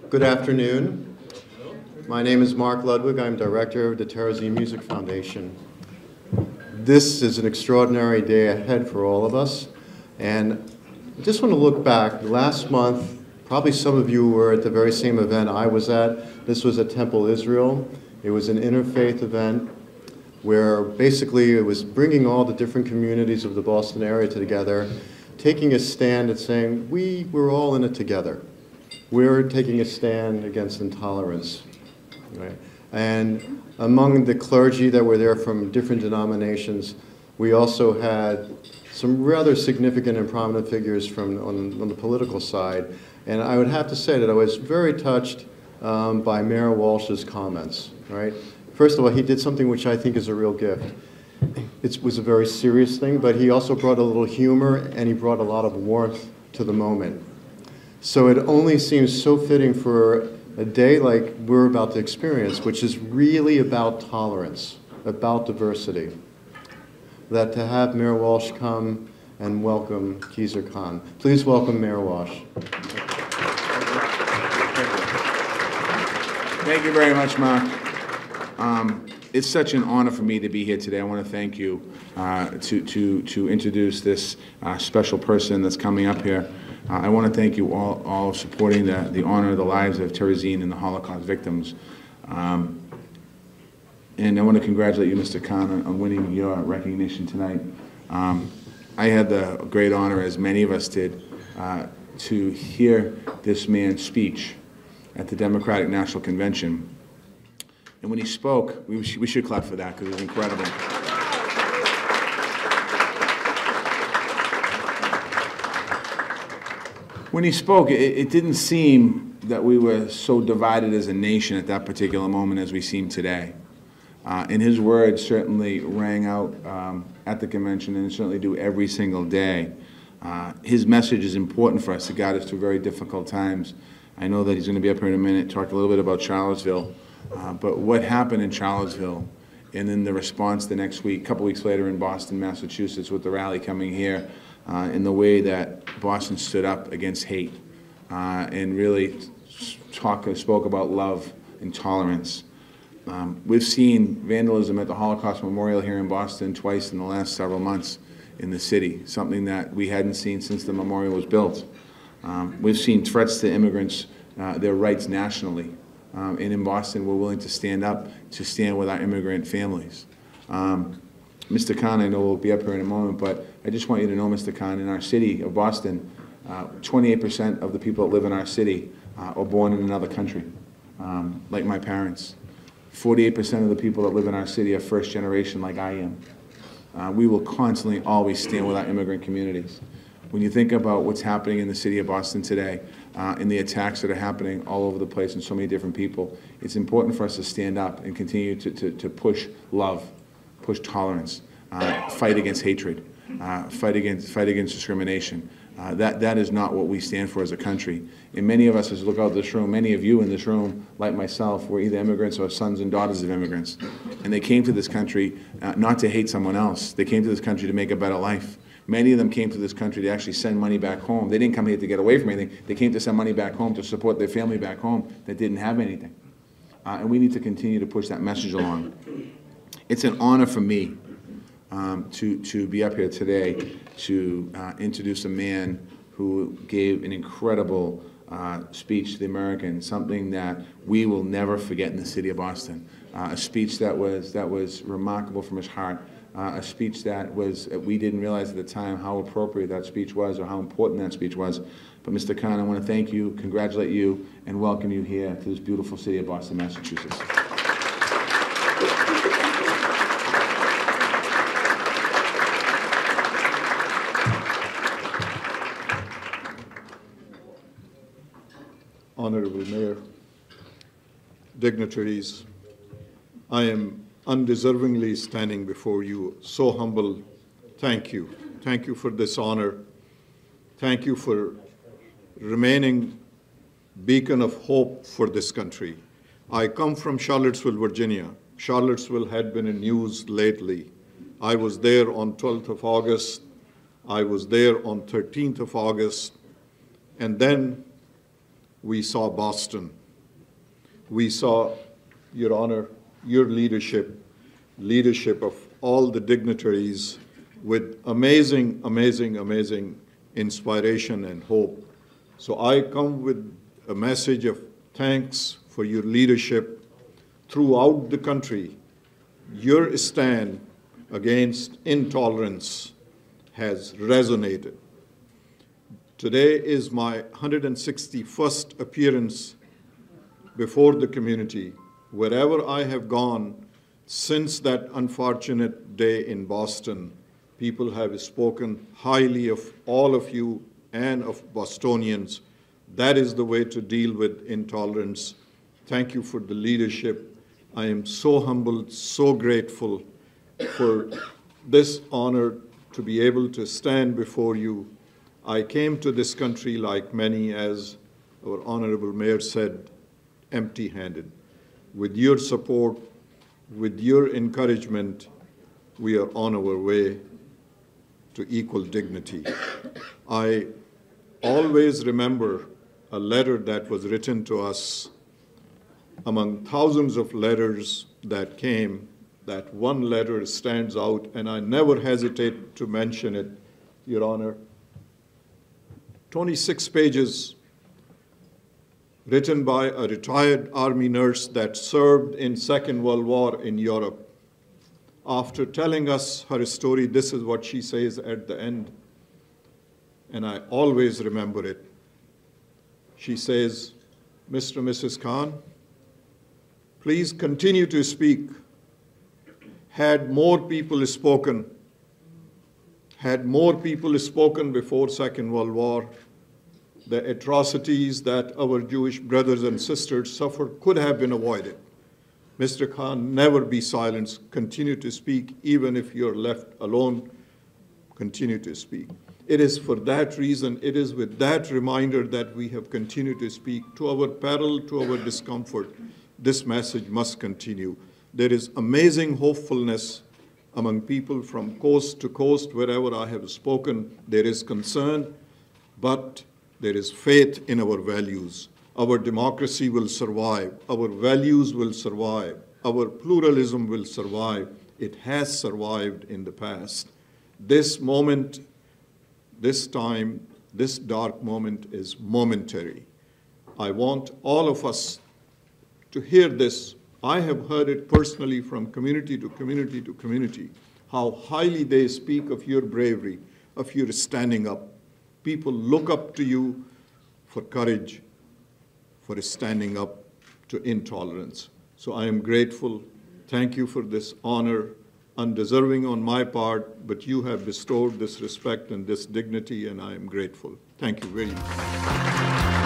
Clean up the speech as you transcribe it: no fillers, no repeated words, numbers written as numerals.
Good afternoon. My name is Mark Ludwig. I'm director of the Terezin Music Foundation. This is an extraordinary day ahead for all of us. And I just want to look back. Last month, probably some of you were at the very same event I was at. This was at Temple Israel. It was an interfaith event where basically it was bringing all the different communities of the Boston area together, taking a stand and saying, we're all in it together. We're taking a stand against intolerance. Right? And among the clergy that were there from different denominations, we also had some rather significant and prominent figures on the political side. And I would have to say that I was very touched by Mayor Walsh's comments. Right? First of all, he did something which I think is a real gift. It was a very serious thing, but he also brought a little humor and he brought a lot of warmth to the moment. So it only seems so fitting for a day like we're about to experience, which is really about tolerance, about diversity, that to have Mayor Walsh come and welcome Khizr Khan. Please welcome Mayor Walsh. Thank you very much, Mark. It's such an honor for me to be here today. I want to thank you to introduce this special person that's coming up here. I want to thank you all supporting the honor of the lives of Terezin and the Holocaust victims. And I want to congratulate you, Mr. Khan, on winning your recognition tonight. I had the great honor, as many of us did, to hear this man's speech at the Democratic National Convention. And when he spoke, we should clap for that because it was incredible. When he spoke, it didn't seem that we were so divided as a nation at that particular moment as we seem today. And his words certainly rang out at the convention and certainly do every single day. His message is important for us to guide us through very difficult times. I know that he's going to be up here in a minute, talk a little bit about Charlottesville. But what happened in Charlottesville and then the response the next week, a couple weeks later in Boston, Massachusetts, with the rally coming here, in the way that Boston stood up against hate and really spoke about love and tolerance. We've seen vandalism at the Holocaust Memorial here in Boston twice in the last several months in the city, something that we hadn't seen since the memorial was built. We've seen threats to immigrants, their rights nationally. And in Boston, we're willing to stand up to stand with our immigrant families. Mr. Khan, I know will be up here in a moment, but I just want you to know, Mr. Khan, in our city of Boston, 28% of the people that live in our city are born in another country, like my parents. 48% of the people that live in our city are first generation, like I am. We will constantly always stand with our immigrant communities. When you think about what's happening in the city of Boston today, and the attacks that are happening all over the place and so many different people, it's important for us to stand up and continue to push love, push tolerance, fight against hatred, fight against discrimination. That is not what we stand for as a country. And many of us, as we look out this room, many of you in this room, like myself, were either immigrants or sons and daughters of immigrants. And they came to this country not to hate someone else. They came to this country to make a better life. Many of them came to this country to actually send money back home. They didn't come here to get away from anything. They came to send money back home to support their family back home that didn't have anything. And we need to continue to push that message along. It's an honor for me to be up here today to introduce a man who gave an incredible speech to the Americans, something that we will never forget in the city of Boston. A speech that was remarkable from his heart. A speech that we didn't realize at the time how appropriate that speech was or how important that speech was. But Mr. Khan, I want to thank you, congratulate you, and welcome you here to this beautiful city of Boston, Massachusetts. Honorable Mayor, dignitaries, I am undeservingly standing before you, so humble. Thank you. Thank you for this honor. Thank you for remaining beacon of hope for this country. I come from Charlottesville, Virginia. Charlottesville had been in news lately. I was there on 12th of August. I was there on 13th of August. And then we saw Boston. We saw, Your Honor, your leadership of all the dignitaries with amazing, amazing, amazing inspiration and hope. So I come with a message of thanks for your leadership throughout the country. Your stand against intolerance has resonated. Today is my 161st appearance before the community. Wherever I have gone since that unfortunate day in Boston, people have spoken highly of all of you and of Bostonians. That is the way to deal with intolerance. Thank you for the leadership. I am so humbled, so grateful for this honor to be able to stand before you. I came to this country, like many, as our Honorable Mayor said, empty-handed. With your support, with your encouragement, we are on our way to equal dignity. I always remember a letter that was written to us among thousands of letters that came. That one letter stands out, and I never hesitate to mention it, Your Honor. 26 pages, written by a retired Army nurse that served in Second World War in Europe. After telling us her story, this is what she says at the end, and I always remember it. She says, Mr. and Mrs. Khan, please continue to speak. Had more people spoken before Second World War, the atrocities that our Jewish brothers and sisters suffered could have been avoided. Mr. Khan, never be silenced. Continue to speak. Even if you're left alone, continue to speak. It is for that reason, it is with that reminder that we have continued to speak. To our peril, to our discomfort, this message must continue. There is amazing hopefulness among people from coast to coast. Wherever I have spoken, there is concern, but there is faith in our values. Our democracy will survive. Our values will survive. Our pluralism will survive. It has survived in the past. This moment, this time, this dark moment is momentary. I want all of us to hear this. I have heard it personally from community to community to community, how highly they speak of your bravery, of your standing up. People look up to you for courage, for standing up to intolerance. So I am grateful. Thank you for this honor, undeserving on my part, but you have bestowed this respect and this dignity, and I am grateful. Thank you very much.